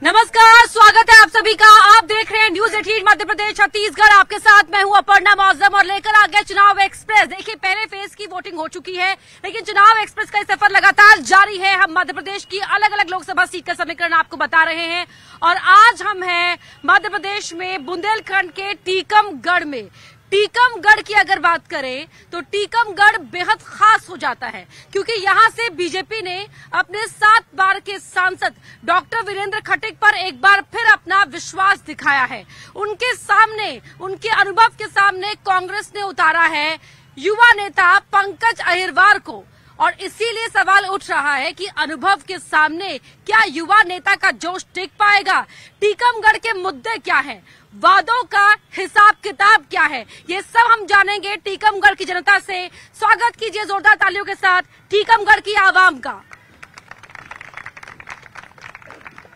नमस्कार, स्वागत है आप सभी का। आप देख रहे हैं न्यूज 18 मध्य प्रदेश छत्तीसगढ़। आपके साथ मैं हूं अपर्णा मौजम और लेकर आ गया चुनाव एक्सप्रेस। देखिए, पहले फेज की वोटिंग हो चुकी है, लेकिन चुनाव एक्सप्रेस का सफर लगातार जारी है। हम मध्य प्रदेश की अलग अलग लोकसभा सीट का समीकरण आपको बता रहे हैं और आज हम हैं मध्य प्रदेश में बुंदेलखंड के टीकमगढ़ में। टीकमगढ़ की अगर बात करें तो टीकमगढ़ बेहद खास हो जाता है, क्योंकि यहां से बीजेपी ने अपने 7 बार के सांसद डॉक्टर वीरेंद्र खटीक पर एक बार फिर अपना विश्वास दिखाया है। उनके सामने, उनके अनुभव के सामने कांग्रेस ने उतारा है युवा नेता पंकज अहिरवार को, और इसीलिए सवाल उठ रहा है कि अनुभव के सामने क्या युवा नेता का जोश टिक पाएगा? टीकमगढ़ के मुद्दे क्या हैं? वादों का हिसाब किताब क्या है? ये सब हम जानेंगे टीकमगढ़ की जनता से। स्वागत कीजिए जोरदार तालियों के साथ टीकमगढ़ की आवाम का।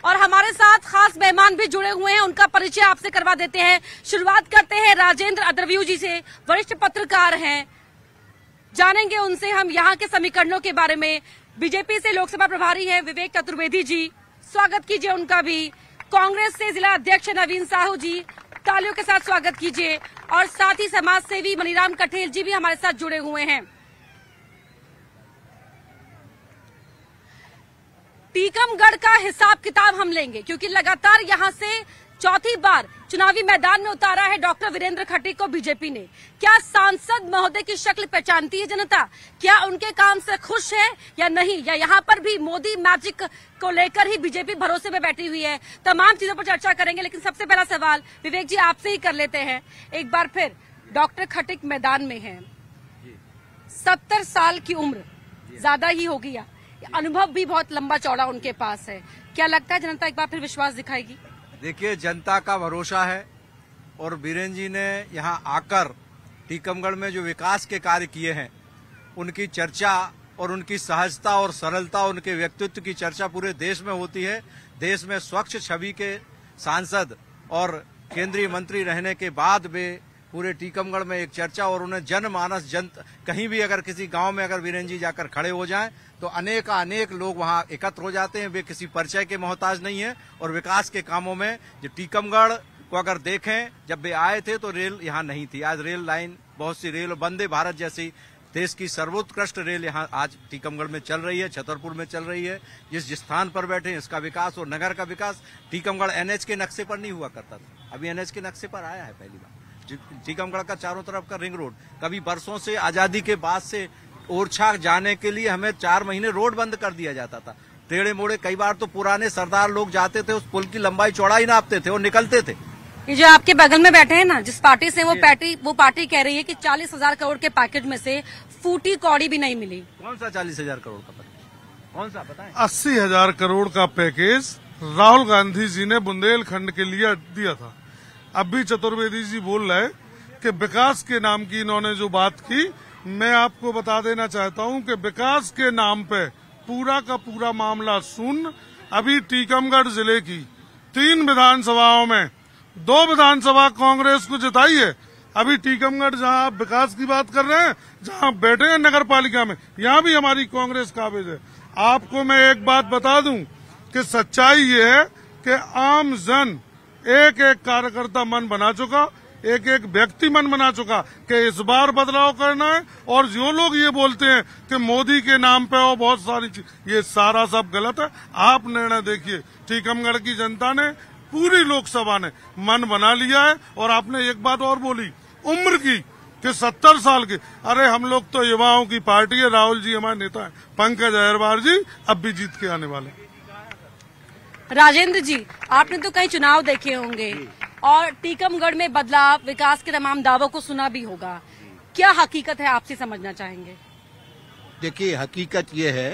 और हमारे साथ खास मेहमान भी जुड़े हुए हैं, उनका परिचय आपसे करवा देते हैं। शुरुआत करते हैं राजेंद्र अद्रव्यू जी से, वरिष्ठ पत्रकार हैं। जानेंगे उनसे हम यहाँ के समीकरणों के बारे में। बीजेपी से लोकसभा प्रभारी हैं विवेक चतुर्वेदी जी, स्वागत कीजिए उनका भी। कांग्रेस से जिला अध्यक्ष नवीन साहू जी, तालियों के साथ स्वागत कीजिए। और साथ ही समाज सेवी मनीराम कठेल जी भी हमारे साथ जुड़े हुए हैं। टीकमगढ़ का हिसाब किताब हम लेंगे, क्योंकि लगातार यहां से चौथी बार चुनावी मैदान में उतारा है डॉक्टर वीरेंद्र खटीक को बीजेपी ने। क्या सांसद महोदय की शक्ल पहचानती है जनता? क्या उनके काम से खुश है या नहीं? या यहाँ पर भी मोदी मैजिक को लेकर ही बीजेपी भरोसे में बैठी हुई है? तमाम चीजों पर चर्चा करेंगे, लेकिन सबसे पहला सवाल विवेक जी आपसे ही कर लेते हैं। एक बार फिर डॉक्टर खटीक मैदान में है, 70 साल की उम्र ज्यादा ही हो गया, अनुभव भी बहुत लंबा चौड़ा उनके पास है। क्या लगता है जनता एक बार फिर विश्वास दिखाएगी? देखिए, जनता का भरोसा है और बीरेन जी ने यहाँ आकर टीकमगढ़ में जो विकास के कार्य किए हैं उनकी चर्चा और उनकी सहजता और सरलता, उनके व्यक्तित्व की चर्चा पूरे देश में होती है। देश में स्वच्छ छवि के सांसद और केंद्रीय मंत्री रहने के बाद वे पूरे टीकमगढ़ में एक चर्चा, और उन्हें जनमानस कहीं भी अगर किसी गांव में अगर बीरेन जी जाकर खड़े हो जाएं तो अनेक लोग वहां एकत्र हो जाते हैं। वे किसी परिचय के मोहताज नहीं है। और विकास के कामों में जो टीकमगढ़ को अगर देखें, जब वे आए थे तो रेल यहाँ नहीं थी। आज रेल लाइन, बहुत सी रेल, वंदे भारत जैसी देश की सर्वोत्कृष्ट रेल यहाँ आज टीकमगढ़ में चल रही है, छतरपुर में चल रही है। जिस स्थान पर बैठे हैं इसका विकास और नगर का विकास टीकमगढ़ एनएच के नक्शे पर नहीं हुआ करता था, अभी एनएच के नक्शे पर आया है पहली बार। टीकमगढ़ का चारों तरफ का रिंग रोड, कभी बरसों से आजादी के बाद से ओरछा जाने के लिए हमें 4 महीने रोड बंद कर दिया जाता था। टेढ़े मोड़े, कई बार तो पुराने सरदार लोग जाते थे, उस पुल की लंबाई चौड़ाई नापते थे और निकलते थे। ये जो आपके बगल में बैठे हैं ना, जिस पार्टी से वो पार्टी कह रही है कि 40,000 करोड़ के पैकेज में से फूटी कौड़ी भी नहीं मिली। कौन सा 40,000 करोड़ का पैकेज? कौन सा बताएं? 80,000 करोड़ का पैकेज राहुल गांधी जी ने बुंदेलखंड के लिए दिया था। अब भी चतुर्वेदी जी बोल रहे कि विकास के नाम की इन्होंने जो बात की, मैं आपको बता देना चाहता हूं कि विकास के नाम पे पूरा का पूरा मामला सुन। अभी टीकमगढ़ जिले की 3 विधानसभाओं में 2 विधानसभा कांग्रेस को जिताई है। अभी टीकमगढ़ जहां आप विकास की बात कर रहे हैं, जहां बैठे हैं नगर पालिका में, यहाँ भी हमारी कांग्रेस काबिज है। आपको मैं एक बात बता दूं कि सच्चाई ये है कि आम जन एक कार्यकर्ता मन बना चुका, एक व्यक्ति मन बना चुका कि इस बार बदलाव करना है। और जो लोग ये बोलते हैं कि मोदी के नाम पे और बहुत सारी चीज, ये सारा सब गलत है। आप निर्णय देखिए, टीकमगढ़ की जनता ने, पूरी लोकसभा ने मन बना लिया है। और आपने एक बात और बोली उम्र की कि 70 साल के, अरे हम लोग तो युवाओं की पार्टी है। राहुल जी हमारे नेता है, पंकज अहिरवार जी अब भी जीत के आने वाले। राजेंद्र जी, आपने तो कई चुनाव देखे होंगे और टीकमगढ़ में बदलाव, विकास के तमाम दावों को सुना भी होगा। क्या हकीकत है आपसे समझना चाहेंगे? देखिए, हकीकत ये है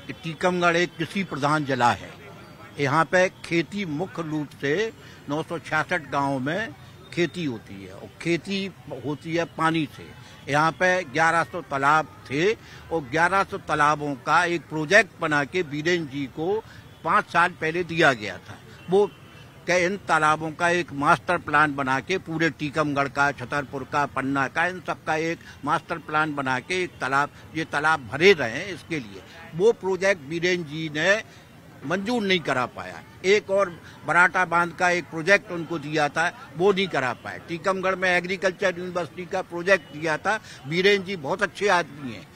कि टीकमगढ़ एक कृषि प्रधान जिला है। यहाँ पे खेती मुख्य रूप से 966 गांव में खेती होती है, और खेती होती है पानी से। यहाँ पे 1100 तालाब थे और 1100 तालाबों का एक प्रोजेक्ट बना के बीरेन जी को 5 साल पहले दिया गया था। वो इन तालाबों का एक मास्टर प्लान बना के पूरे टीकमगढ़ का, छतरपुर का, पन्ना का, इन सब का एक मास्टर प्लान बना के एक तालाब, ये तालाब भरे रहे, इसके लिए वो प्रोजेक्ट बीरेन जी ने मंजूर नहीं करा पाया। एक और बराटा बांध का एक प्रोजेक्ट उनको दिया था, वो नहीं करा पाए। टीकमगढ़ में एग्रीकल्चर यूनिवर्सिटी का प्रोजेक्ट दिया था। बीरेन जी बहुत अच्छे आदमी हैं,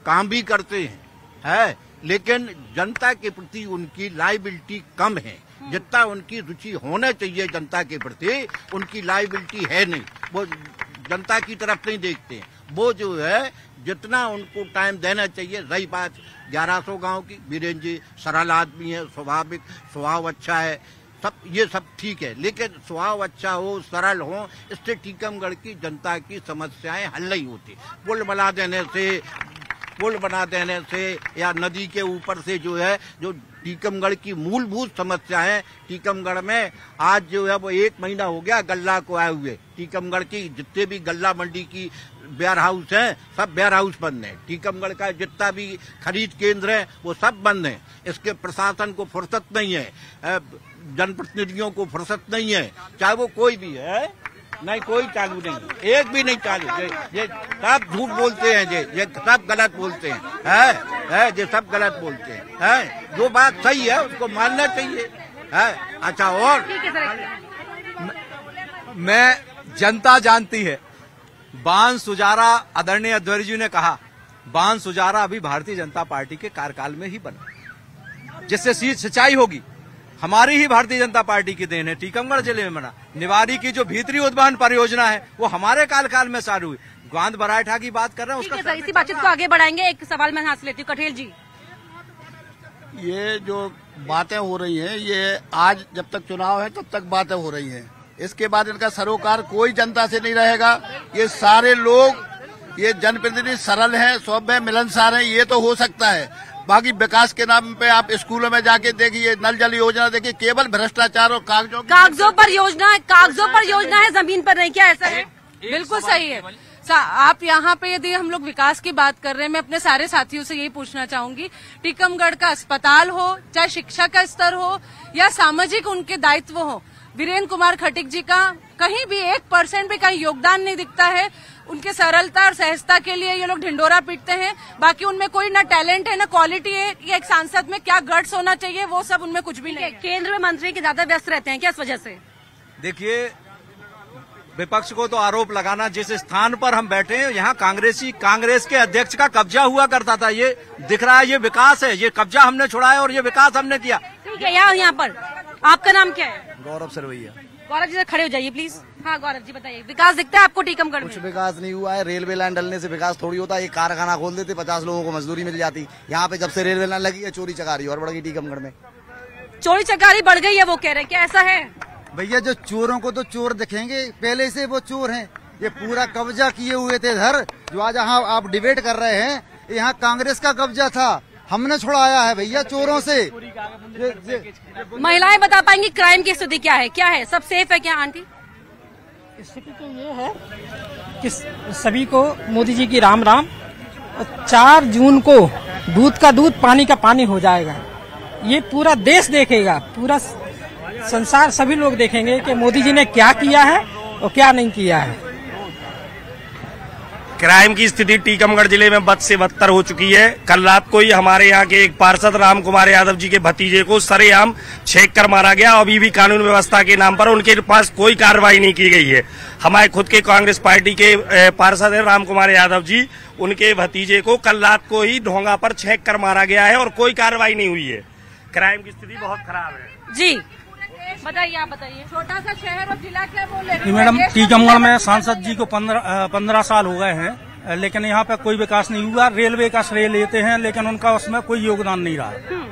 काम भी करते हैं, है, लेकिन जनता के प्रति उनकी लायबिलिटी कम है। जितना उनकी रुचि होना चाहिए जनता के प्रति, उनकी लायबिलिटी है नहीं। वो जनता की तरफ नहीं देखते हैं। वो जो है जितना उनको टाइम देना चाहिए। रही बात 1100 गांव की, बीरेन जी सरल आदमी है, स्वाभाविक स्वभाव अच्छा है, सब ये सब ठीक है, लेकिन स्वभाव अच्छा हो, सरल हो, इससे टीकमगढ़ की जनता की समस्याएं हल नहीं होती। पुल बना देने से या नदी के ऊपर से जो है, जो टीकमगढ़ की मूलभूत समस्या है, टीकमगढ़ में आज जो है वो 1 महीना हो गया गल्ला को आए हुए। टीकमगढ़ की जितने भी गल्ला मंडी की वेयर हाउस है, सब वेयर हाउस बंद है। टीकमगढ़ का जितना भी खरीद केंद्र है वो सब बंद है। इसके प्रशासन को फुर्सत नहीं है, जनप्रतिनिधियों को फुर्सत नहीं है, चाहे वो कोई भी है, नहीं कोई चालू नहीं, एक भी नहीं चालू। ये सब झूठ बोलते हैं, ये सब गलत बोलते हैं, ये सब गलत बोलते हैं। जो बात सही है उसको मानना चाहिए, है। अच्छा, और मैं जनता जानती है, बांध सुजारा आदरणीय अध्वर्य जी ने कहा, बांध सुजारा अभी भारतीय जनता पार्टी के कार्यकाल में ही बना, जिससे सिंचाई होगी हमारी ही भारतीय जनता पार्टी की देन है। टीकमगढ़ जिले में बना निवारी की जो भीतरी उद्वहन परियोजना है वो हमारे कार्यकाल में चालू हुई। बांध बराठा की बात कर रहे हैं, उसका इसी बातचीत को आगे बढ़ाएंगे। एक सवाल मैं यहाँ से लेती हूँ, कठेल जी। ये जो बातें हो रही हैं, ये आज जब तक चुनाव है तब तक बातें हो रही हैं। इसके बाद इनका सरोकार कोई जनता से नहीं रहेगा। ये सारे लोग, ये जनप्रतिनिधि सरल हैं, सौम्य मिलनसार हैं, ये तो हो सकता है। बाकी विकास के नाम पे आप स्कूलों में जाके देखिए, नल जल योजना देखिए, केवल भ्रष्टाचार और कागजों पर योजना है, जमीन पर नहीं। क्या ऐसा है? बिल्कुल सही है। आप यहाँ पे यदि हम लोग विकास की बात कर रहे हैं, मैं अपने सारे साथियों से यही पूछना चाहूंगी, टीकमगढ़ का अस्पताल हो, चाहे शिक्षा का स्तर हो या सामाजिक उनके दायित्व हो, वीरेंद्र कुमार खटीक जी का कहीं भी 1% भी कहीं योगदान नहीं दिखता है। उनके सरलता और सहजता के लिए ये लोग ढिंडोरा पीटते हैं। बाकी उनमें कोई ना टैलेंट है ना क्वालिटी है। ये एक सांसद में क्या गट्स होना चाहिए, वो सब उनमें कुछ भी नहीं है। केंद्र में मंत्री के ज्यादा व्यस्त रहते हैं क्या इस वजह से? देखिए, विपक्ष को तो आरोप लगाना, जिस स्थान पर हम बैठे हैं यहाँ कांग्रेस के अध्यक्ष का कब्जा हुआ करता था, ये दिख रहा है, ये विकास है, ये कब्जा हमने छुड़ाया और ये विकास हमने किया। ठीक है, यहाँ पर आपका नाम क्या है? गौरव सरवैया। गौरव जी खड़े हो जाइए प्लीज। हाँ गौरव जी बताइए, विकास दिखता है आपको टीकमगढ़ में? कुछ विकास नहीं हुआ है। रेलवे लाइन डलने से विकास थोड़ी होता है। एक कारखाना खोल देते, 50 लोगों को मजदूरी मिल जाती। यहाँ पे जब से रेलवे लाइन लगी है, चोरी चकारी और बढ़ गई टीकमगढ़ में। चोरी चकारी बढ़ गई है, वो कह रहे हैं, क्या ऐसा है? भैया, जो चोरों को तो चोर दिखेंगे, पहले से वो चोर हैं। ये पूरा कब्जा किए हुए थे इधर, जो आज यहाँ आप डिबेट कर रहे हैं, यहाँ कांग्रेस का कब्जा था, हमने छुड़ाया है भैया चोरों से। महिलाएं बता पाएंगी क्राइम की स्थिति क्या है? क्या है, सब सेफ है क्या आंटी? स्थिति तो ये है कि सभी को मोदी जी की राम राम। 4 जून को दूध का दूध, पानी का पानी हो जाएगा। ये पूरा देश देखेगा, पूरा संसार, सभी लोग देखेंगे कि मोदी जी ने क्या किया है और क्या नहीं किया है। क्राइम की स्थिति टीकमगढ़ जिले में बद से बदतर हो चुकी है। कल रात को ही हमारे यहाँ के एक पार्षद राम कुमार यादव जी के भतीजे को सरेआम छेक कर मारा गया। अभी भी कानून व्यवस्था के नाम पर उनके पास कोई कार्रवाई नहीं की गई है। हमारे खुद के कांग्रेस पार्टी के पार्षद है राम कुमार यादव जी, उनके भतीजे को कल रात को ही ढोंगा पर छेक कर मारा गया है और कोई कार्रवाई नहीं हुई है। क्राइम की स्थिति बहुत खराब है। जी बताइए, आप बताइए। छोटा सा शहर और जिला क्या बोले? मैडम, टीकमगढ़ में सांसद जी को 15 साल हो गए हैं, लेकिन यहाँ पे कोई विकास नहीं हुआ। रेलवे का श्रेय लेते हैं, लेकिन उनका उसमें कोई योगदान नहीं रहा।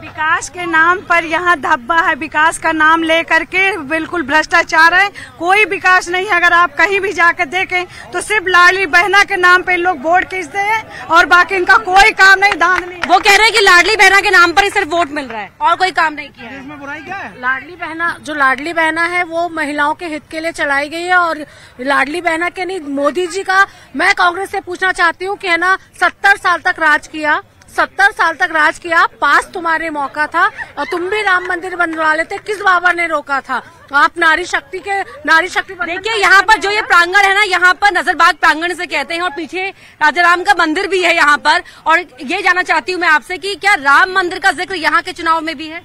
विकास के नाम पर यहाँ धब्बा है, विकास का नाम लेकर के बिल्कुल भ्रष्टाचार है, कोई विकास नहीं है। अगर आप कहीं भी जाकर देखें तो सिर्फ लाडली बहना के नाम पे लोग वोट खींचते हैं और बाकी इनका कोई काम नहीं, दान नहीं। वो कह रहे हैं कि लाडली बहना के नाम पर ही सिर्फ वोट मिल रहा है और कोई काम नहीं किया है। इसमें बुराई क्या है? लाडली बहना है वो महिलाओं के हित के लिए चलाई गई है और लाडली बहना के नहीं, मोदी जी का मैं कांग्रेस से पूछना चाहती हूँ कि है ना 70 साल तक राज किया, 70 साल तक राज किया, पास तुम्हारे मौका था और तुम भी राम मंदिर बनवा लेते, किस बाबा ने रोका था? आप नारी शक्ति देखिए, यहाँ पर जो ये प्रांगण है ना, यहाँ पर नजरबाग प्रांगण से कहते हैं, और पीछे राजाराम का मंदिर भी है यहाँ पर। और ये जानना चाहती हूँ मैं आपसे कि क्या राम मंदिर का जिक्र यहाँ के चुनाव में भी है?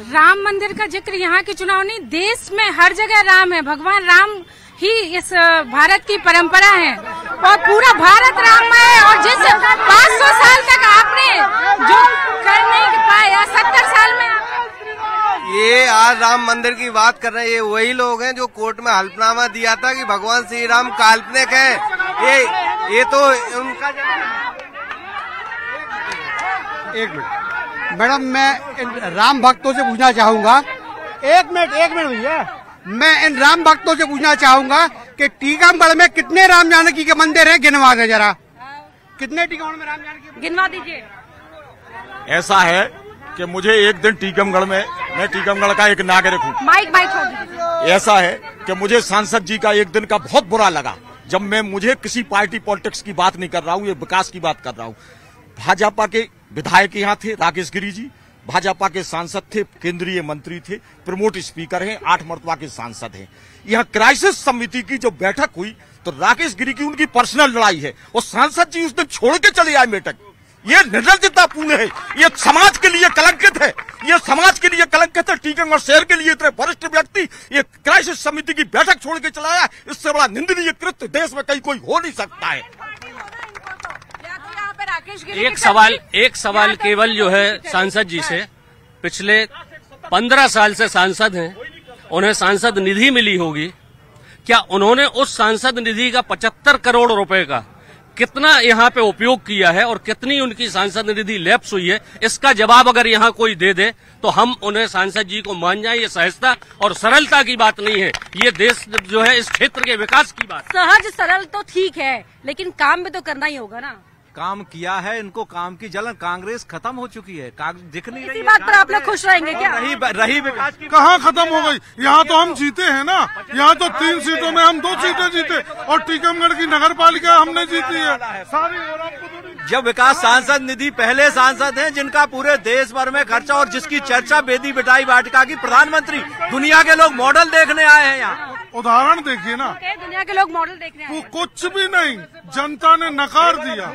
राम मंदिर का जिक्र यहाँ के चुनाव नहीं, देश में हर जगह राम है। भगवान राम ही इस भारत की परंपरा है और पूरा भारत राममय है। और जिस 500 साल तक आपने जो कर नहीं पाया 70 साल में, ये आज राम मंदिर की बात कर रहे हैं, ये वही लोग हैं जो कोर्ट में हल्फनामा दिया था कि भगवान श्री राम काल्पनिक है। ये तो उनका एक मिनट मैडम, मैं राम भक्तों से पूछना चाहूंगा, एक मिनट भैया, मैं इन राम भक्तों से पूछना चाहूंगा कि टीकमगढ़ में कितने राम जानकी के मंदिर हैं, गिनवा दे जरा, कितने टीकमगढ़ में राम जानकी, गिनवा दीजिए। ऐसा है कि मुझे एक दिन टीकमगढ़ में, मैं टीकमगढ़ का एक नागरिक हूँ, माइक छोड़ दीजिए। ऐसा है कि मुझे सांसद जी का एक दिन का बहुत बुरा लगा, जब मुझे किसी पार्टी पॉलिटिक्स की बात नहीं कर रहा हूँ, ये विकास की बात कर रहा हूँ। भाजपा के विधायक यहाँ थे, राकेश गिरी जी, भाजपा के सांसद थे, केंद्रीय मंत्री थे, प्रमोट स्पीकर हैं, 8 मर्तबा के सांसद हैं। यहाँ क्राइसिस समिति की जो बैठक हुई तो राकेश गिरी की उनकी पर्सनल लड़ाई है और सांसद जी उस दिन छोड़ के चले आए बैठक। ये निर्लज्जतापूर्ण है, ये समाज के लिए कलंकित है, ये समाज के लिए कलंकित है। टीकमगढ़ शहर के लिए इतने वरिष्ठ व्यक्ति ये क्राइसिस समिति की बैठक छोड़ के चलाया, इससे बड़ा निंदनीय कृत्य देश में कहीं कोई हो नहीं सकता है। एक सवाल केवल जो है सांसद जी से, पिछले 15 साल से सांसद हैं, उन्हें सांसद निधि मिली होगी, क्या उन्होंने उस सांसद निधि का 75 करोड़ रुपए का कितना यहाँ पे उपयोग किया है और कितनी उनकी सांसद निधि लैप्स हुई है, इसका जवाब अगर यहाँ कोई दे दे तो हम उन्हें सांसद जी को मान जाए। ये सहजता और सरलता की बात नहीं है, ये देश जो है इस क्षेत्र के विकास की बात। सहज सरल तो ठीक है, लेकिन काम भी तो करना ही होगा ना। काम किया है, इनको काम की जलन, कांग्रेस खत्म हो चुकी है, दिख नहीं रही। इसी बात पर आप लोग खुश रहेंगे क्या? रही विकास की कहाँ खत्म हो गई? यहाँ तो हम जीते हैं ना, यहाँ तो 3 सीटों में हम 2 सीटें जीते और टीकमगढ़ की नगर पालिका हमने जीती है सारी। जब विकास सांसद निधि पहले सांसद हैं जिनका पूरे देश भर में खर्चा और जिसकी चर्चा बेदी बिटाई वाटिका की, प्रधानमंत्री, दुनिया के लोग मॉडल देखने आए हैं यहाँ। उदाहरण देखिए ना, दुनिया के लोग मॉडल देखने आए। वो कुछ भी नहीं, जनता ने नकार दिया।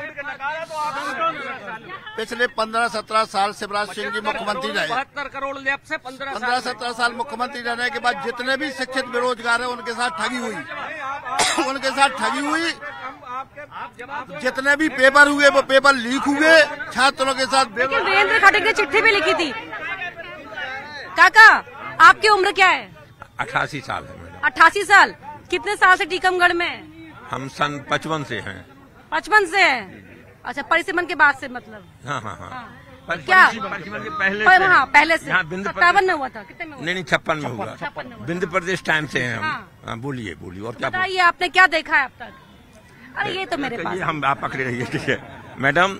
पिछले 15-17 साल शिवराज सिंह जी मुख्यमंत्री रहे, 72 करोड़ लैप से 15-17 साल मुख्यमंत्री रहने के बाद जितने भी शिक्षित बेरोजगार हैं उनके साथ ठगी हुई जितने भी पेपर हुए वो पेपर लीक हुए, छात्रों के साथ। लेकिन वीरेंद्र खटक ने चिट्ठी भी लिखी थी। काका, आपकी उम्र क्या है? 88 साल है मैडम। 88 साल? कितने साल से टीकमगढ़ में? हम सन 55 से हैं। 55 से हैं? अच्छा, परिसीमन के बाद से मतलब? हाँ। क्या परिसीमन के पहले पहले से? हाँ, 57 में हुआ था? कितने में हुआ? नहीं 56 में हुआ। बिंद प्रदेश टाइम से हैं हम। बोलिए और क्या बताइए, आपने क्या देखा है अब तक? अरे ये तो मेरे पास ये हम आप पकड़े रहिए, ठीक है मैडम।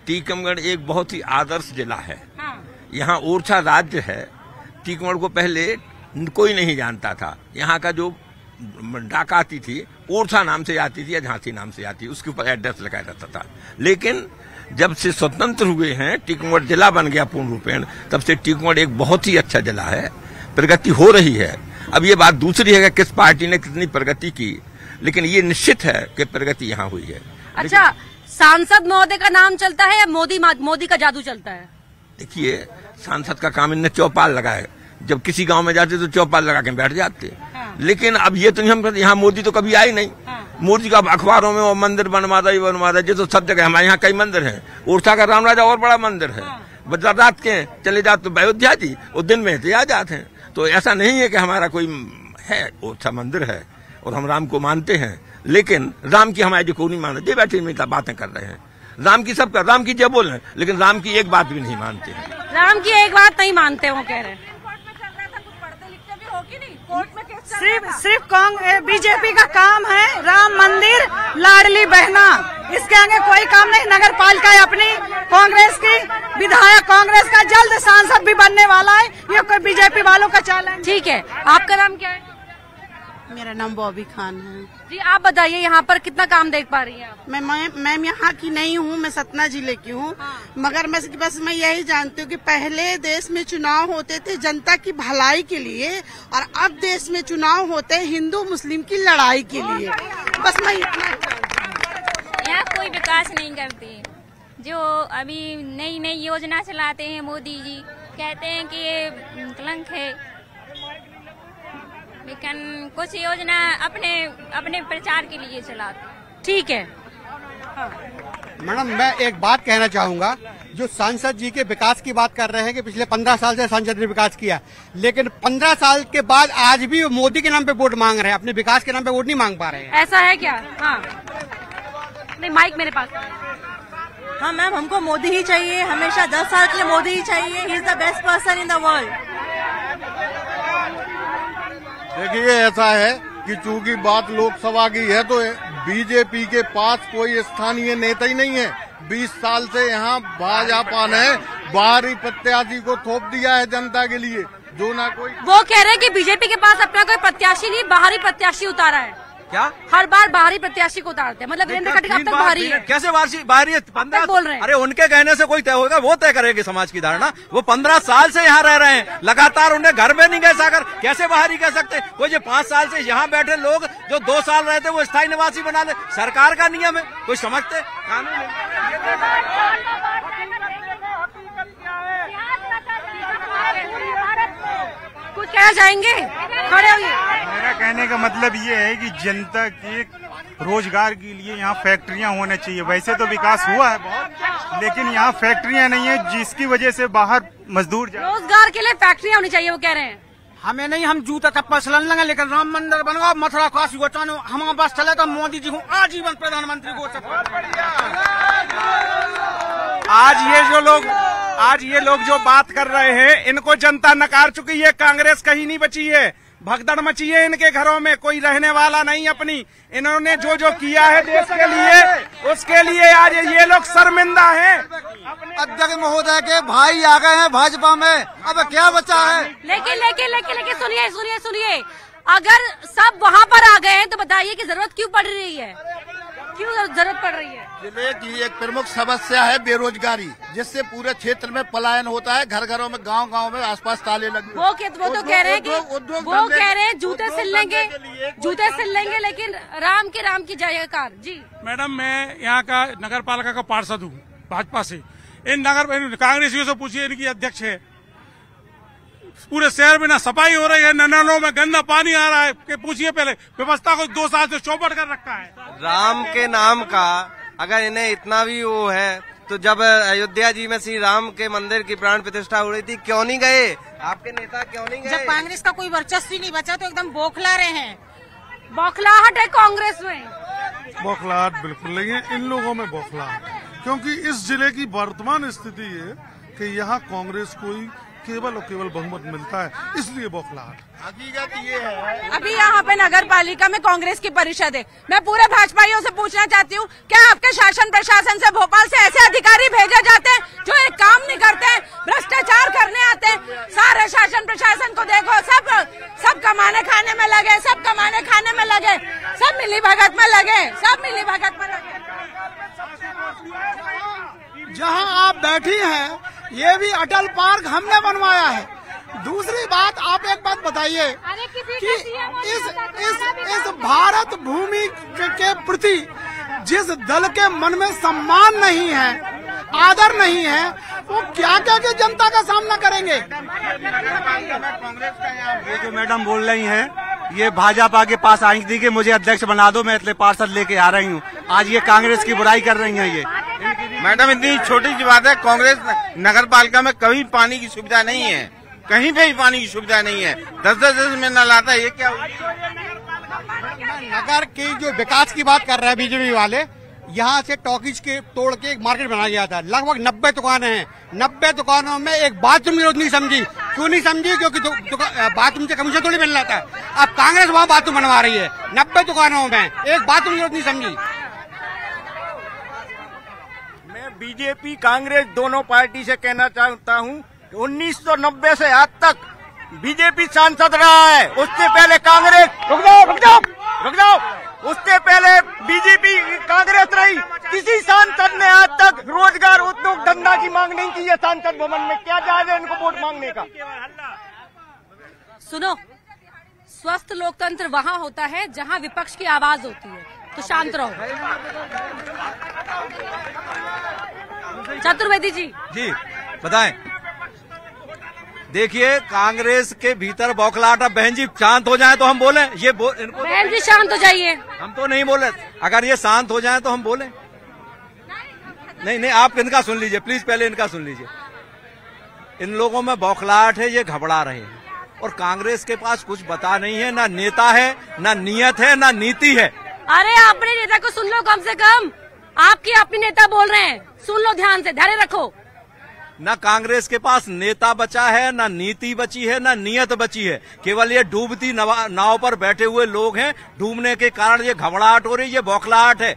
टीकमगढ़ एक बहुत ही आदर्श जिला है। यहाँ ओरछा राज्य है। टीकमगढ़ को पहले कोई नहीं जानता था। यहाँ का जो डाका आती थी ओरछा नाम से आती थी या झांसी नाम से आती, उसके ऊपर एड्रेस लगाया जाता था। लेकिन जब से स्वतंत्र हुए हैं, टीकमगढ़ जिला बन गया पूर्ण रूपेण, तब से टीकमगढ़ एक बहुत ही अच्छा जिला है, प्रगति हो रही है। अब ये बात दूसरी है कि किस पार्टी ने कितनी प्रगति की, लेकिन ये निश्चित है कि प्रगति यहाँ हुई है। अच्छा, सांसद महोदय का नाम चलता है या मोदी का जादू चलता है? देखिए, सांसद का काम इनने चौपाल लगाए, जब किसी गांव में जाते तो चौपाल लगा के बैठ जाते। लेकिन अब ये तो नहीं, हम यहाँ मोदी तो कभी आए नहीं। मोदी का अखबारों में वो मंदिर बनवा रहा ये तो सब जगह। हमारे यहाँ कई मंदिर हैं, ओरछा का राम राजा और बड़ा मंदिर है। बदला रात के चले जाते तो अयोध्या जी, वो दिन में आ जाते हैं। तो ऐसा नहीं है कि हमारा कोई है, ओरछा मंदिर है और हम राम को मानते हैं, लेकिन राम की हमारे जो को नहीं मानते। ये बैठे में बातें कर रहे हैं, राम की सबका, राम की जय बोल रहे हैं, लेकिन राम की एक बात भी नहीं मानते हैं। राम की एक बात नहीं मानते हो कह रहे हैं। सिर्फ बीजेपी का काम है राम मंदिर, लाडली बहना, इसके आगे कोई काम नहीं। नगर पालिका अपनी कांग्रेस की, विधायक कांग्रेस का, जल्द सांसद भी बनने वाला है। ये कोई बीजेपी वालों का चाल है। ठीक है, आपका नाम क्या है? मेरा नाम बॉबी खान है। जी आप बताइए यहाँ पर कितना काम देख पा रही हैं आप? मैं यहाँ की नहीं हूँ, मैं सतना जिले की हूँ। मगर बस मैं यही जानती हूँ कि पहले देश में चुनाव होते थे जनता की भलाई के लिए और अब देश में चुनाव होते हैं हिंदू मुस्लिम की लड़ाई के लिए। बस मैं इतना यहाँ कोई विकास नहीं करती। जो अभी नई नई योजना चलाते हैं मोदी जी, कहते हैं कि ये कलंक है, लेकिन कुछ योजना अपने प्रचार के लिए चलाते। ठीक है। मैडम मैं एक बात कहना चाहूंगा, जो सांसद जी के विकास की बात कर रहे हैं कि पिछले 15 साल से सांसद ने विकास किया, लेकिन 15 साल के बाद आज भी मोदी के नाम पे वोट मांग रहे हैं, अपने विकास के नाम पे वोट नहीं मांग पा रहे हैं। ऐसा है क्या? हाँ नहीं, माइक मेरे पास। हाँ मैम, हमको मोदी ही चाहिए, हमेशा 10 साल के लिए मोदी ही चाहिए। He is the best person in the world. देखिए ऐसा है कि चूंकि बात लोकसभा की है तो बीजेपी के पास कोई स्थानीय नेता ही नहीं है। 20 साल से यहाँ भाजपा ने बाहरी प्रत्याशी को थोप दिया है जनता के लिए, जो ना कोई। वो कह रहे हैं कि बीजेपी के पास अपना कोई प्रत्याशी नहीं, बाहरी प्रत्याशी उतारा है। क्या? हर बार बाहरी प्रत्याशी को उतारते हैं, मतलब वीरेंद्र खट्टर अब तक बाहरी है। कैसे बाहरी है? 15 बोल रहे हैं। अरे उनके कहने से कोई तय होगा? वो तय करेगी समाज की धारणा। वो 15 साल से यहाँ रह रहे हैं, लगातार उन्हें घर में नहीं गए सागर, कैसे बाहरी कह सकते? वो जो 5 साल से यहाँ बैठे लोग जो 2 साल रहते वो स्थायी निवासी बना ले, सरकार का नियम है, कोई समझते कानून है। कुछ कहना चाहेंगे? खड़े होइए। मेरा कहने का मतलब ये है कि जनता के रोजगार के लिए यहाँ फैक्ट्रियाँ होने चाहिए। वैसे तो विकास हुआ है बहुत, लेकिन यहाँ फैक्ट्रियाँ नहीं है, जिसकी वजह से बाहर मजदूर रोजगार के लिए फैक्ट्रियाँ होनी चाहिए, वो कह रहे हैं। हमें नहीं, हम जूता चप्पल सिलन लेंगे, लेकिन राम मंदिर बनवाओ, मथुरा काशी को चानो, हमारे पास चले तो मोदी जी को आजीवन प्रधानमंत्री को। आज ये लोग जो बात कर रहे हैं, इनको जनता नकार चुकी है। कांग्रेस कहीं नहीं बची है, भगदड़ मची है इनके घरों में, कोई रहने वाला नहीं अपनी। इन्होंने जो जो किया है देश के लिए, उसके लिए आज ये लोग शर्मिंदा हैं। अध्यक्ष महोदय के भाई आ गए हैं भाजपा में, अब क्या बचा है? लेकिन सुनिए, अगर सब वहाँ पर आ गए हैं तो बताइए कि जरूरत क्यों पड़ रही है? क्यों जरूरत पड़ रही है? जिले की एक प्रमुख समस्या है बेरोजगारी, जिससे पूरे क्षेत्र में पलायन होता है। घर घरों में, गांव में आसपास ताले लगे। वो तो कह रहे हैं कि वो कह रहे हैं जूते सिल लेंगे, लेकिन राम की जयकार। जी मैडम, मैं यहाँ का नगर पालिका का पार्षद हूँ भाजपा से। इन कांग्रेसियों से पूछिए, इनकी अध्यक्ष है। पूरे शहर में ना सफाई हो रही है, न नलों में गंदा पानी आ रहा है। कि पूछिए पहले, व्यवस्था को 2 साल से चौपट कर रखा है। राम के नाम का अगर इन्हें इतना भी वो है, तो जब अयोध्या जी में श्री राम के मंदिर की प्राण प्रतिष्ठा हो रही थी, क्यों नहीं गए आपके नेता? क्यों नहीं गए? जब कांग्रेस का कोई वर्चस्व नहीं बचा तो एकदम बौखला रहे हैं। बौखलाहट है कांग्रेस में। बौखलाहट बिल्कुल नहीं है, इन लोगों में बौखलाहट, क्योंकि इस जिले की वर्तमान स्थिति है कि यहाँ कांग्रेस को केवल और केवल बहुमत मिलता है, इसलिए बौखलाहट। हकीकत ये है, अभी यहाँ पे नगर पालिका में कांग्रेस की परिषद है। मैं पूरे भाजपाइयों से पूछना चाहती हूँ, क्या आपके शासन प्रशासन से, भोपाल से ऐसे अधिकारी भेजे जाते हैं जो एक काम नहीं करते हैं, भ्रष्टाचार करने आते हैं? सारे शासन प्रशासन को देखो, सब कमाने खाने में लगे, सब मिली भगत में लगे। जहां आप बैठी हैं, ये भी अटल पार्क हमने बनवाया है। दूसरी बात, आप एक बात बताइए कि इस भारत भूमि के प्रति जिस दल के मन में सम्मान नहीं है, आदर नहीं है, वो क्या के जनता का सामना करेंगे? ये जो मैडम बोल रही हैं, ये भाजपा के पास आई थी कि मुझे अध्यक्ष बना दो, मैं इसलिए पार्षद लेके आ रही हूँ। आज ये कांग्रेस की बुराई कर रही हैं। ये मैडम इतनी छोटी सी बात है, कांग्रेस नगर पालिका में कभी पानी की सुविधा नहीं है, कहीं पे भी पानी की सुविधा नहीं है। 10 में नल आता है, ये क्या? नगर की जो विकास की बात कर रहे हैं बीजेपी वाले, यहाँ से टॉकीज के तोड़ के एक मार्केट बनाया गया था। लगभग 90 दुकानें हैं। 90 दुकानों में एक बाथरूम की जरूरत नहीं समझी। क्यों नहीं समझी? क्योंकि बाथरूम से कमीशन थोड़ी मिल रहा था। अब कांग्रेस वहाँ बाथरूम बनवा रही है। 90 दुकानों में एक बाथरूम की जरूरत नहीं समझी। मैं बीजेपी कांग्रेस दोनों पार्टी से कहना चाहता हूँ, 1990 से आज तक बीजेपी सांसद रहा है, उससे पहले कांग्रेस। रुक जाओ। उससे पहले बीजेपी कांग्रेस रही। किसी सांसद ने आज तक रोजगार उद्योग धंधा की मांग नहीं की है सांसद भवन में। क्या जायज है इनको वोट मांगने का? सुनो, स्वस्थ लोकतंत्र वहाँ होता है जहाँ विपक्ष की आवाज होती है, तो शांत रहो। चतुर्वेदी जी बताएं। देखिए, कांग्रेस के भीतर बौखलाहट। अब बहन जी शांत हो जाएं तो हम बोलें। बहन जी शांत हो जाइए। हम तो नहीं बोले। अगर ये शांत हो जाएं तो हम बोलें। नहीं, आप इनका सुन लीजिए प्लीज, पहले इनका सुन लीजिए। इन लोगों में बौखलाहट है, ये घबरा रहे हैं और कांग्रेस के पास कुछ बता नहीं है, ना नेता है, ना नियत है, ना नीति है। अरे अपने नेता को सुन लो कम से कम। आपके अपने नेता बोल रहे हैं, सुन लो ध्यान से, धैर्य रखो। न कांग्रेस के पास नेता बचा है, न नीति बची है, न नियत बची है। केवल ये डूबती नाव पर बैठे हुए लोग हैं। डूबने के कारण ये घबराहट हो रही है, ये बौखलाहट है।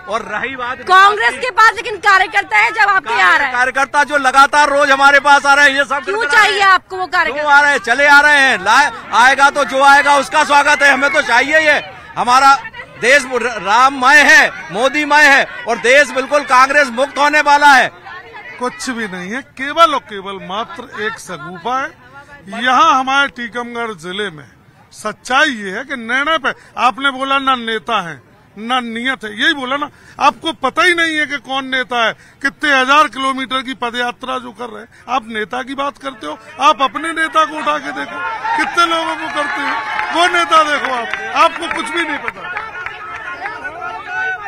और रही बात कांग्रेस के पास, लेकिन कार्यकर्ता है जब आपके आ रहा है। कार्यकर्ता जो लगातार रोज हमारे पास आ रहे हैं, ये सब क्यों चाहिए आपको वो कार्यकर्ता? क्यों आ रहे हैं? चले आ रहे हैं। आएगा तो जो आएगा उसका स्वागत है, हमें तो चाहिए ये। हमारा देश राममय है, मोदीमय है और देश बिल्कुल कांग्रेस मुक्त होने वाला है। कुछ भी नहीं है, केवल और केवल मात्र एक सगुफा है। यहाँ हमारे टीकमगढ़ जिले में सच्चाई ये है कि निर्णय पे आपने बोला ना नेता है ना नियत है, यही बोला ना। आपको पता ही नहीं है कि कौन नेता है। कितने हजार किलोमीटर की पदयात्रा जो कर रहे हैं, आप नेता की बात करते हो। आप अपने नेता को उठा के देखो, कितने लोगों को करते हो, वो नेता देखो आपको कुछ भी नहीं पता।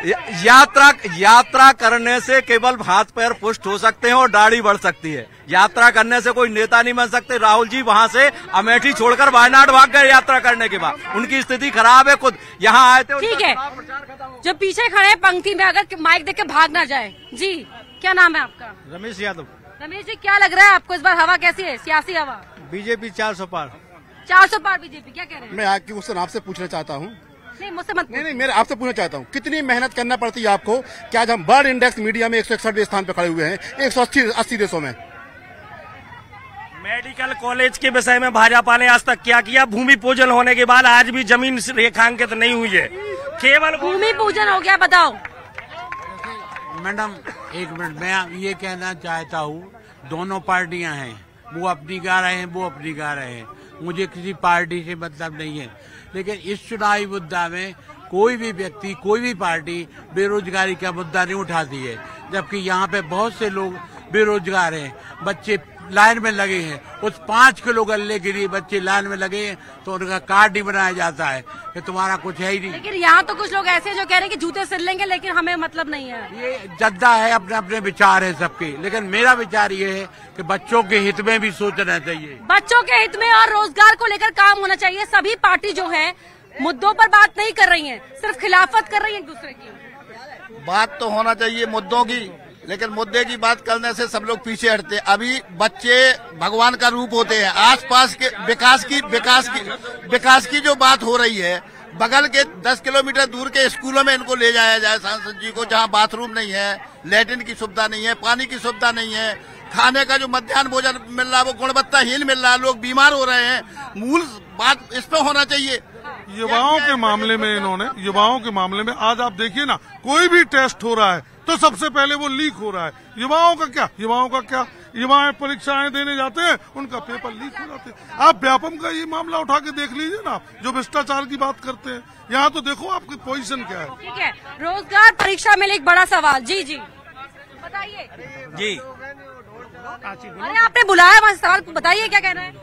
यात्रा करने से केवल हाथ पैर पुष्ट हो सकते हैं और दाढ़ी बढ़ सकती है। यात्रा करने से कोई नेता नहीं बन सकते। राहुल जी वहां से अमेठी छोड़कर वायनाड भाग गए यात्रा करने के बाद। उनकी स्थिति खराब है, खुद यहाँ आए थे। ठीक है, जो पीछे खड़े हैं पंक्ति में, अगर माइक देख के भाग ना जाए। जी, क्या नाम है आपका? रमेश यादव। रमेश जी, क्या लग रहा है आपको इस बार हवा कैसी है, सियासी हवा? बीजेपी 400 पार। 400 पार बीजेपी, क्या कह रहे हैं? मैं आपकी क्वेश्चन आपसे पूछना चाहता हूँ। नहीं, मुझसे मत। नहीं, मैं आपसे पूछना चाहता हूँ, कितनी मेहनत करना पड़ती है आपको? क्या आज हम वर्ल्ड इंडेक्स मीडिया में 161वें स्थान पर खड़े हुए हैं 180 देशों में? मेडिकल कॉलेज के विषय में भाजपा ने आज तक क्या किया? भूमि पूजन होने के बाद आज भी जमीन रेखांकित नहीं हुई है, केवल भूमि पूजन हो गया। बताओ मैडम, एक मिनट। मैं ये कहना चाहता हूँ, दोनों पार्टियां हैं, वो अपनी गा रहे हैं, वो अपनी गा रहे हैं। मुझे किसी पार्टी से मतलब नहीं है, लेकिन इस चुनावी मुद्दा में कोई भी व्यक्ति, कोई भी पार्टी बेरोजगारी का मुद्दा नहीं उठाती है, जबकि यहाँ पे बहुत से लोग बेरोजगार हैं। बच्चे लाइन में लगे हैं, उस 5 किलो गल्ले के लिए बच्चे लाइन में लगे हैं, तो उनका कार्ड नहीं बनाया जाता है कि तुम्हारा कुछ है ही नहीं। लेकिन यहाँ तो कुछ लोग ऐसे हैं जो कह रहे हैं कि जूते सिल लेंगे, लेकिन हमें मतलब नहीं है। ये जद्दा है, अपने अपने विचार है सबके, लेकिन मेरा विचार ये है कि बच्चों के हित में भी सोचना चाहिए। बच्चों के हित में और रोजगार को लेकर काम होना चाहिए। सभी पार्टी जो है मुद्दों पर बात नहीं कर रही है, सिर्फ खिलाफत कर रही है एक दूसरे की। बात तो होना चाहिए मुद्दों की, लेकिन मुद्दे की बात करने से सब लोग पीछे हटते। अभी बच्चे भगवान का रूप होते हैं। आसपास के विकास की जो बात हो रही है, बगल के 10 किलोमीटर दूर के स्कूलों में इनको ले जाया जाए सांसद जी को, जहां बाथरूम नहीं है, लैट्रिन की सुविधा नहीं है, पानी की सुविधा नहीं है, खाने का जो मध्याह्न भोजन मिल रहा है वो गुणवत्ताहीन मिल रहा है, लोग बीमार हो रहे हैं। मूल बात इस पे होना चाहिए। युवाओं के मामले में आज आप देखिए ना, कोई भी टेस्ट हो रहा है तो सबसे पहले वो लीक हो रहा है। युवाओं का क्या? युवा परीक्षाएं देने जाते हैं, उनका पेपर लीक हो जाते हैं। आप व्यापम का ये मामला उठा के देख लीजिए ना, जो भ्रष्टाचार की बात करते हैं। यहाँ तो देखो आपकी पोजीशन क्या है। ठीक है, रोजगार परीक्षा में एक बड़ा सवाल। जी बताइए। जी, अरे आपने बुलाया, वहाँ सवाल बताइए, क्या कहना है?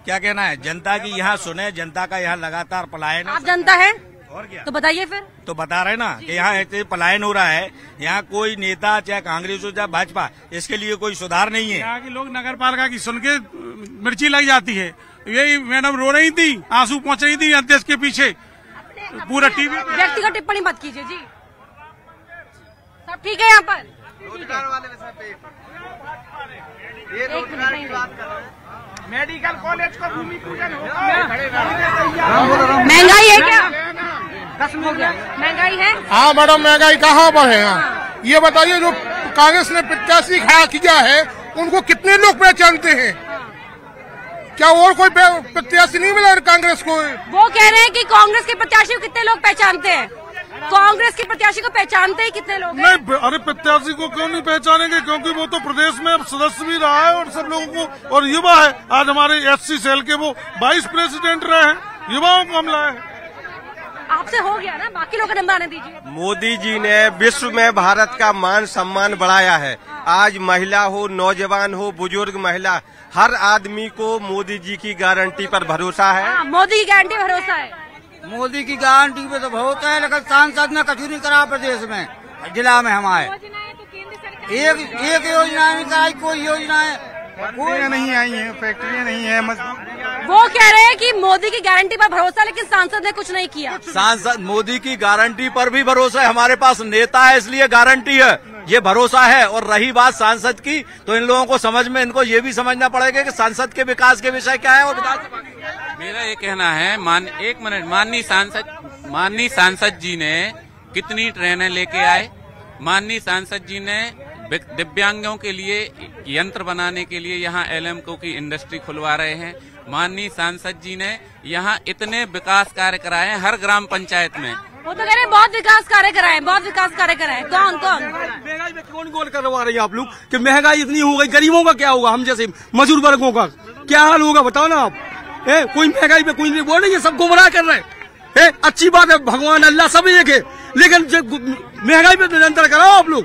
क्या कहना है? जनता की यहाँ सुने, जनता का यहाँ लगातार पलायन। आप जनता है और क्या? तो बताइए फिर। तो बता रहे ना कि यहाँ ऐसे पलायन हो रहा है। यहाँ कोई नेता, चाहे कांग्रेस हो चाहे भाजपा, इसके लिए कोई सुधार नहीं है। यहाँ के लोग नगर पालिका की सुन के मिर्ची लग जाती है। यही मैडम रो रही थी, आंसू पहुँच रही थी अध्यक्ष के पीछे, पूरा टीवी। व्यक्तिगत टिप्पणी मत कीजिए जी, सब ठीक है यहाँ पर। रोजगार वाले मेडिकल कॉलेज को भूमि पूजन महंगाई है क्या? हो गया, महंगाई है? हाँ मैडम, महंगाई कहाँ पर है यहाँ? ये बताइए, जो कांग्रेस ने 85 खड़ा किया है, उनको कितने लोग पहचानते हैं? क्या और कोई प्रत्याशी नहीं मिला कांग्रेस को? वो कह रहे हैं कि कांग्रेस के प्रत्याशी को कितने लोग पहचानते हैं? कांग्रेस के प्रत्याशी को पहचानते ही कितने लोग हैं? नहीं, अरे प्रत्याशी को क्यों नहीं पहचानेंगे, क्योंकि वो तो प्रदेश में अब सदस्य भी रहा है और सब लोगों को, और युवा है। आज हमारे SC सेल के वो वाइस प्रेसिडेंट रहे हैं, युवाओं को हम लाए हैं। आपसे हो गया ना, बाकी लोग नंबर आने दीजिए। मोदी जी ने विश्व में भारत का मान सम्मान बढ़ाया है। आज महिला हो, नौजवान हो, बुजुर्ग महिला, हर आदमी को मोदी जी की गारंटी पर भरोसा है। मोदी की गारंटी भरोसा है। मोदी की गारंटी पे तो बहुत है, लेकिन सांसद ने कचू नहीं करा प्रदेश में, जिला में हमारे एक योजना नहीं कराई, कोई योजना कोई नहीं आई है, फैक्ट्रियाँ नहीं है। वो कह रहे हैं कि मोदी की गारंटी पर भरोसा, लेकिन सांसद ने कुछ नहीं किया। सांसद मोदी की गारंटी पर भी भरोसा है, हमारे पास नेता है इसलिए गारंटी है, ये भरोसा है। और रही बात सांसद की, तो इन लोगों को समझ में, इनको ये भी समझना पड़ेगा कि सांसद के विकास के विषय क्या है और विधानसभा। मेरा ये कहना है, माननीय सांसद जी ने कितनी ट्रेनें लेके आए, माननीय सांसद जी ने दिव्यांगों के लिए यंत्र बनाने के लिए यहाँ LMCO की इंडस्ट्री खुलवा रहे हैं। माननीय सांसद जी ने यहाँ इतने विकास कार्य कराए हैं हर ग्राम पंचायत में। वो तो कह रहे हैं बहुत विकास कार्य कराए, बहुत विकास कार्य कराए। कौन कौन? महंगाई में कौन गोल करवा रही है आप लोग कि महंगाई इतनी हो गई, गरीबों का क्या होगा, हम जैसे मजदूर वर्गों का क्या हाल होगा बताओ ना आप। कोई महंगाई पे कोई नहीं बोल रही है, सब गुमराह कर रहे हैं। अच्छी बात है, भगवान अल्लाह सब एक है, लेकिन महंगाई पे निरंतर कराओ आप लोग।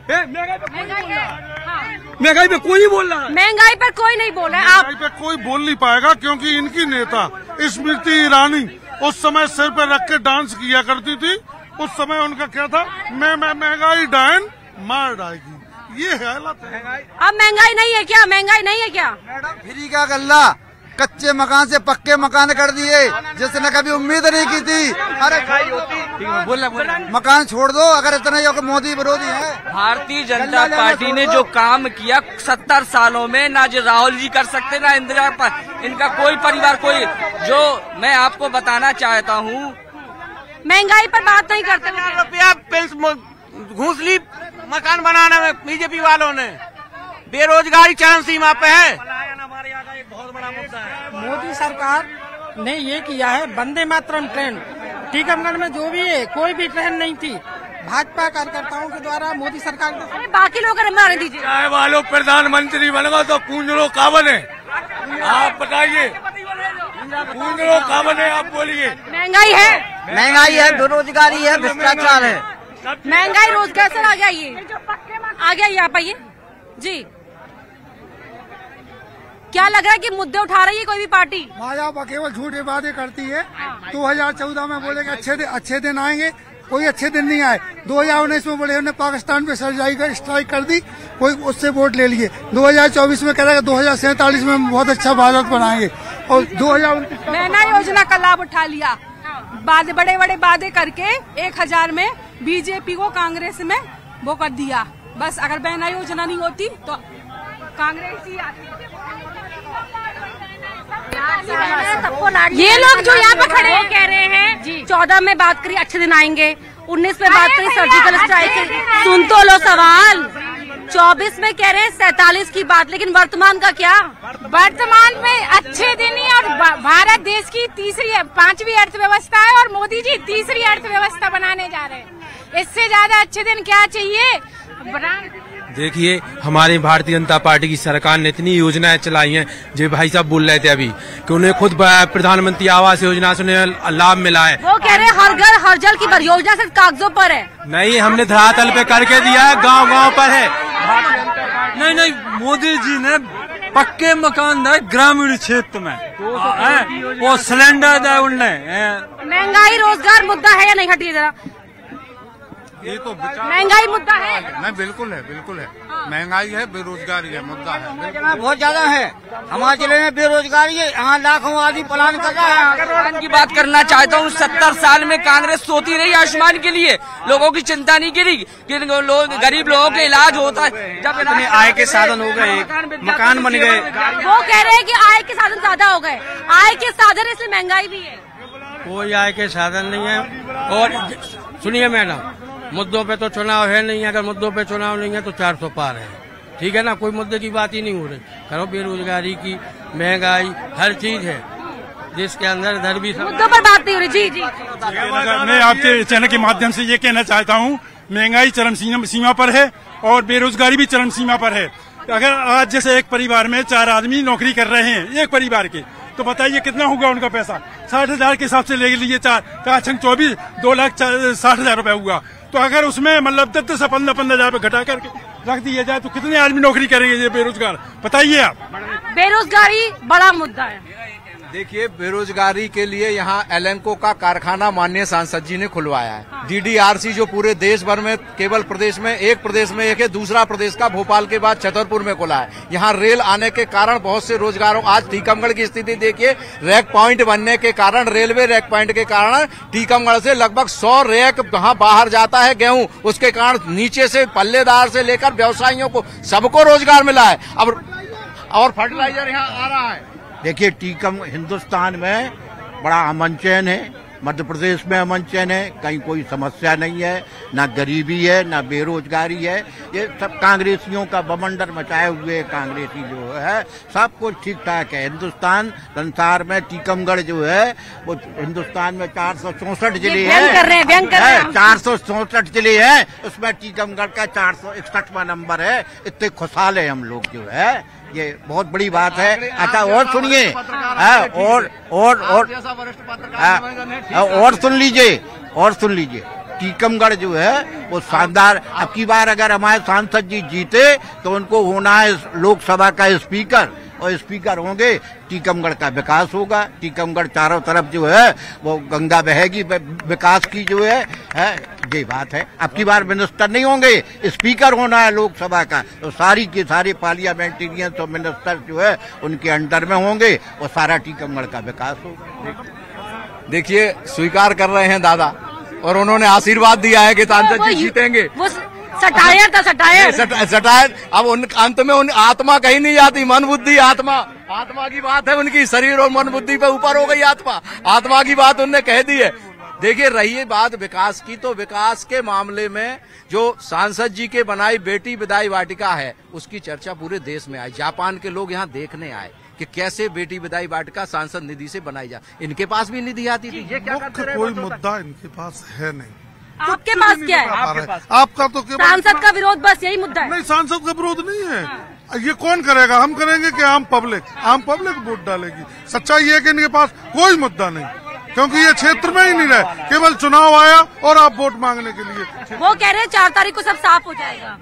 महंगाई पे कोई नहीं बोल रहा है, महंगाई पर कोई नहीं बोल रहा है। महंगाई पे कोई बोल नहीं पाएगा, क्योंकि इनकी नेता स्मृति ईरानी उस समय सिर पे रख के डांस किया करती थी। उस समय उनका क्या था, मैं महंगाई डायन मार डालेगी, ये हालत है। अब महंगाई नहीं है क्या? महंगाई नहीं है क्या? फ्री का गल्ला, कच्चे मकान से पक्के मकान कर दिए, जिसने कभी उम्मीद नहीं की थी। अरे बोला मकान छोड़ दो अगर इतना जो मोदी विरोधी है। भारतीय जनता पार्टी ने जो काम किया 70 सालों में, ना जो राहुल जी कर सकते, ना इंदिरा पर इनका कोई परिवार, कोई। जो मैं आपको बताना चाहता हूँ, महंगाई पर बात नहीं करते। रुपया घूस ली मकान बनाने में बीजेपी वालों ने, बेरोजगारी चरम सीमा पे है। मोदी सरकार ने ये किया है, वंदे मातरम ट्रेन टीकमगढ़ में जो भी है, कोई भी ट्रेन नहीं थी भाजपा कार्यकर्ताओं के द्वारा मोदी सरकार ने। अरे बाकी लोग मार दीजिए। चाय वालों प्रधानमंत्री बनेगा तो पूंज लो का बने, आप बताइए पूंज लो का बने, आप बोलिए। महंगाई है, महंगाई है, बेरोजगारी है, भ्रष्टाचार है। महंगाई रोजगार सर आ गया, ये आ गया, ये आप आइए जी। क्या लग रहा है कि मुद्दे उठा रही है कोई भी पार्टी? भाजपा केवल झूठे वादे करती है। 2014 में बोले कि अच्छे दिन आएंगे, कोई अच्छे दिन नहीं आए। 2019 में बोले उन्होंने पाकिस्तान पे स्ट्राइक कर दी, कोई उससे वोट ले लिए। 2024 में कह रहा है 2047 में बहुत अच्छा भारत बनाएंगे, और 2029 नैना योजना का लाभ उठा लिया, बड़े बड़े वादे करके 1000 में बीजेपी को कांग्रेस में वो कर दिया। बस अगर नैना योजना नहीं होती तो कांग्रेस ही आती। ये लोग जो यहाँ पर खड़े कह रहे हैं 14 में बात करी अच्छे दिन आएंगे, 19 में बात करी सर्जिकल स्ट्राइक, सुन तो लो सवाल। 24 में कह रहे हैं 47 की बात, लेकिन वर्तमान का क्या? वर्तमान में अच्छे दिन ही, और भारत देश की 5वीं अर्थव्यवस्था है और मोदी जी 3री अर्थव्यवस्था बनाने जा रहे हैं। इससे ज्यादा अच्छे दिन क्या चाहिए? देखिए, हमारी भारतीय जनता पार्टी की सरकार ने इतनी योजनाएं चलाई हैं, जो भाई साहब बोल रहे थे अभी कि उन्हें खुद प्रधानमंत्री आवास योजना से उन्हें लाभ मिला है। वो कह रहे हैं हर घर हर जल की परियोजना सिर्फ कागजों पर है। नहीं, हमने धरातल पे करके दिया है, गांव गांव पर है। नहीं, मोदी जी ने पक्के मकान दिए ग्रामीण क्षेत्र में, वो सिलेंडर दिए उनने। महंगाई रोजगार मुद्दा है या नहीं? हटिए जरा। ये तो महंगाई मुद्दा है। नहीं, बिल्कुल है, बिल्कुल है। महंगाई है, बेरोजगारी है, मुद्दा है। बहुत ज्यादा है हमारे जिले में बेरोजगारी है, यहाँ लाखों आदमी पलायन कर रहा है। की बात करना चाहता हूँ, 70 साल में कांग्रेस सोती रही आयुष्मान के लिए, लोगों की चिंता नहीं करी कि लोग गरीब लोगों का इलाज होता है। जब इतने आय के साधन हो गए, मकान बन गए। वो कह रहे हैं कि आय के साधन ज्यादा हो गए, आय के साधन इसलिए महंगाई भी है। कोई आय के साधन नहीं है। और सुनिए मैडम, मुद्दों पे तो चुनाव है नहीं, अगर मुद्दों पे चुनाव नहीं है तो 400 पार है। ठीक है ना, कोई मुद्दे की बात ही नहीं हो रही। करो बेरोजगारी की, महंगाई, हर चीज है देश के अंदर, इधर भी मुद्दों पर बात नहीं हो रही। जी जी, मैं आपके चैनल के माध्यम से ये कहना चाहता हूँ, महंगाई चरम सीमा पर है और बेरोजगारी भी चरम सीमा पर है। अगर आज जैसे एक परिवार में 4 आदमी नौकरी कर रहे हैं, एक परिवार के, तो बताइए कितना होगा उनका पैसा। 60,000 के हिसाब से ले लीजिए, 4×24 2,60,000 रुपए हुआ। तो अगर उसमें मतलब 10 से 15,000 रुपए घटा करके रख दिया जाए तो कितने आदमी नौकरी करेंगे ये बेरोजगार, बताइए आप। बेरोजगारी बड़ा मुद्दा है। देखिए, बेरोजगारी के लिए यहाँ एलेंको का कारखाना माननीय सांसद जी ने खुलवाया है। DDRC जो पूरे देश भर में, केवल प्रदेश में एक है, दूसरा प्रदेश का भोपाल के बाद छतरपुर में खुला है। यहाँ रेल आने के कारण बहुत से रोजगारों, आज टीकमगढ़ की स्थिति देखिए, रैक पॉइंट बनने के कारण, रेलवे रैक पॉइंट के कारण टीकमगढ़ से लगभग 100 रैक वहाँ बाहर जाता है गेहूं, उसके कारण नीचे से पल्लेदार से लेकर व्यवसायियों को सबको रोजगार मिला है। अब और फर्टिलाइजर यहाँ आ रहा है। देखिए, हिंदुस्तान में बड़ा अमन चैन है, मध्य प्रदेश में अमन चैन है, कहीं कोई समस्या नहीं है, ना गरीबी है, ना बेरोजगारी है। ये सब कांग्रेसियों का बवंडर मचाए हुए कांग्रेसी जो है, सब कुछ ठीक ठाक है। हिंदुस्तान संसार में टीकमगढ़ जो है वो हिंदुस्तान में 464 जिले हैं, 464 जिले हैं, उसमें टीकमगढ़ का 461वां नंबर है। इतने खुशहाल है हम लोग जो है, ये बहुत बड़ी बात है। अच्छा, और सुनिए, और सुन लीजिए, टीकमगढ़ जो है वो शानदार। अब की बार अगर हमारे सांसद जी जीते तो उनको होना है लोकसभा का स्पीकर, और स्पीकर होंगे, टीकमगढ़ का विकास होगा। टीकमगढ़ चारों तरफ जो है वो गंगा बहेगी, विकास की जो है ये बात है। अब की बार मिनिस्टर नहीं होंगे, स्पीकर होना है लोकसभा का, तो सारी की सारी पार्लियामेंटेरियन तो मिनिस्टर जो है उनके अंडर में होंगे और सारा टीकमगढ़ का विकास होगा। देखिए, स्वीकार कर रहे हैं दादा, और उन्होंने आशीर्वाद दिया है कि सांसद जी जीतेंगे। सटायर था, सटायर। अब अंत में उन आत्मा कहीं नहीं जाती, मन बुद्धि आत्मा की बात है उनकी, शरीर और मन बुद्धि पे ऊपर हो गई आत्मा की बात उनने कह दी है। देखिए, रही बात विकास की, तो विकास के मामले में जो सांसद जी के बनाई बेटी विदाई वाटिका है, उसकी चर्चा पूरे देश में आई। जापान के लोग यहाँ देखने आए कि कैसे बेटी विदाई वाटिका सांसद निधि से बनाई जाए। इनके पास भी निधि आती थी, ये क्या करते रहे? कोई मुद्दा इनके पास है नहीं। आपके पास क्या है? आपका तो केवल सांसद का विरोध, बस यही मुद्दा है। नहीं, सांसद का विरोध नहीं है। ये कौन करेगा? हम करेंगे कि आम पब्लिक वोट डालेगी। सच्चाई ये है कि इनके पास कोई मुद्दा नहीं, क्योंकि ये क्षेत्र में ही नहीं रहे, केवल चुनाव आया और आप वोट मांगने के लिए। वो कह रहे हैं 4 तारीख को सब साफ हो जाएगा।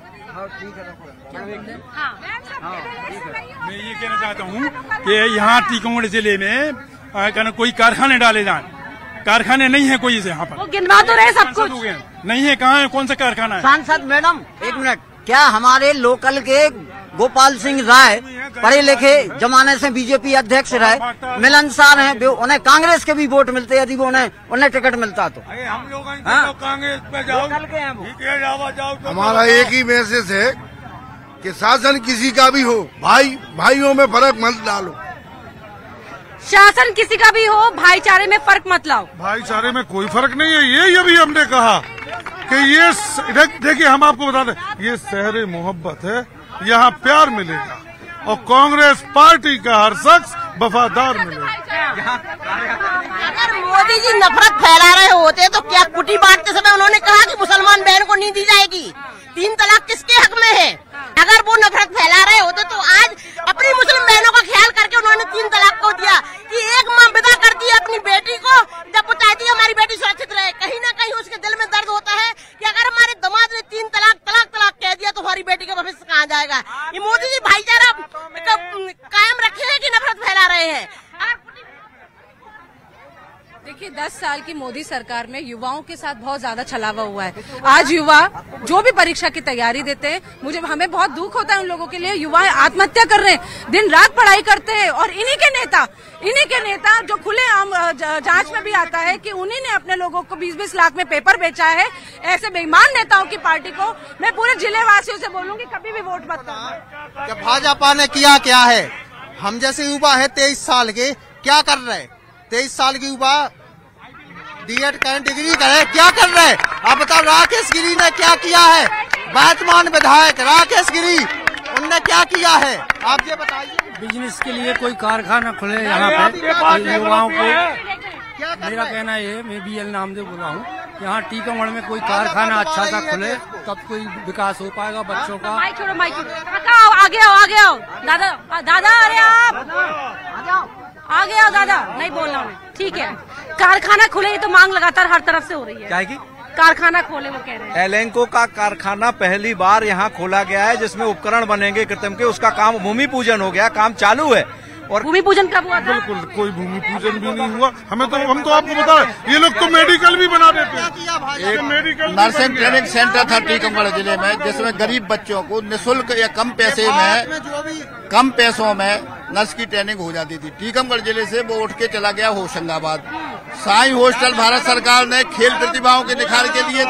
मैं ये कहना चाहता हूँ कि यहाँ टीकमगढ़ जिले में कोई कारखाने डाले जाए, कारखाने नहीं है कोई यहाँ पर। वो गिनवा तो रहे सब कुछ, नहीं है। कहाँ है? कौन सा कारखाना है? सांसद मैडम, एक मिनट, क्या हमारे लोकल के गोपाल सिंह राय पढ़े लिखे जमाने से बीजेपी अध्यक्ष रहे, मिलनसार हैं, उन्हें कांग्रेस के भी वोट मिलते यदि वो उन्हें टिकट मिलता तो। हम लोग कांग्रेस पे जाओ, हमारा एक ही मैसेज है कि शासन किसी का भी हो, भाइयों में फर्क मत डालो। शासन किसी का भी हो, भाईचारे में फर्क मत लाओ। भाईचारे में कोई फर्क नहीं है, ये अभी हमने कहा कि ये देखिए, हम आपको बता दें, ये शहर मोहब्बत है, यहाँ प्यार मिलेगा और कांग्रेस पार्टी का हर शख्स वफादार मिलेगा। अगर मोदी जी नफरत फैला रहे होते तो क्या कुटी बांटते समय उन्होंने कहा कि मुसलमान बहन को नहीं दी जाएगी? 3 तलाक किसके हक में है? अगर वो नफरत फैला रहे होते तो आज अपनी मुस्लिम बहनों का ख्याल करके उन्होंने 3 तलाक को दिया कि एक माँ विदा करती है अपनी बेटी को, जब वो चाहती है हमारी बेटी सुरक्षित रहे। कहीं ना कहीं उसके दिल में दर्द होता है कि अगर हमारे दामाद ने 3 तलाक कह दिया तो हमारी बेटी का भविष्य कहाँ जाएगा? ये मोदी जी भाईचारा कायम रखे हैं कि नफरत फैला रहे हैं? देखिए, 10 साल की मोदी सरकार में युवाओं के साथ बहुत ज्यादा छलावा हुआ है। आज युवा जो भी परीक्षा की तैयारी देते हैं, हमें बहुत दुख होता है उन लोगों के लिए। युवा आत्महत्या कर रहे हैं, दिन रात पढ़ाई करते हैं, और इन्हीं के नेता जो खुले आम जांच में भी आता है कि उन्हीं ने अपने लोगों को 20-20 लाख में पेपर बेचा है। ऐसे बेईमान नेताओं की पार्टी को मैं पूरे जिले वासियों से बोलूंगी, कभी भी वोट मत करना। भाजपा ने किया क्या है? हम जैसे युवा है 23 साल के, क्या कर रहे? 23 साल की युवा B.Ed करें, डिग्री करें, क्या कर रहे हैं? आप बताओ, राकेश गिरी ने क्या किया है? वर्तमान विधायक राकेश गिरी, उनने क्या किया है आप ये बताइए। बिजनेस के लिए कोई कारखाना खुले यहाँ पे युवाओं को। मेरा कहना है, मैं BL नामदेव बोल रहा हूँ, यहाँ टीकमगढ़ में कोई कारखाना अच्छा सा खुले तब कोई विकास हो पाएगा बच्चों का। माइक छोड़ो, माइक आगे आओ दादा अरे आप आगे आओ दादा, नहीं बोलना उन्हें, ठीक है। कारखाना खुले, ये तो मांग लगातार हर तरफ से हो रही है। क्या की कारखाना खोले, वो कह रहे हैं। एलेंको का कारखाना पहली बार यहाँ खोला गया है, जिसमें उपकरण बनेंगे कृत्रिम के। उसका काम भूमि पूजन हो गया, काम चालू है। और भूमि पूजन कब हुआ था? बिल्कुल कोई भूमि पूजन भी नहीं हुआ। हम तो आपको बता रहे, ये लोग तो मेडिकल भी बना देते हैं। एक मेडिकल नर्सिंग ट्रेनिंग सेंटर था टीकमगढ़ जिले में, जिसमें गरीब बच्चों को निःशुल्क या कम पैसों में नर्स की ट्रेनिंग हो जाती थी। टीकमगढ़ जिले से वो उठ के चला गया होशंगाबाद। साईं हॉस्टल भारत सरकार ने खेल प्रतिभाओं के निखार के लिए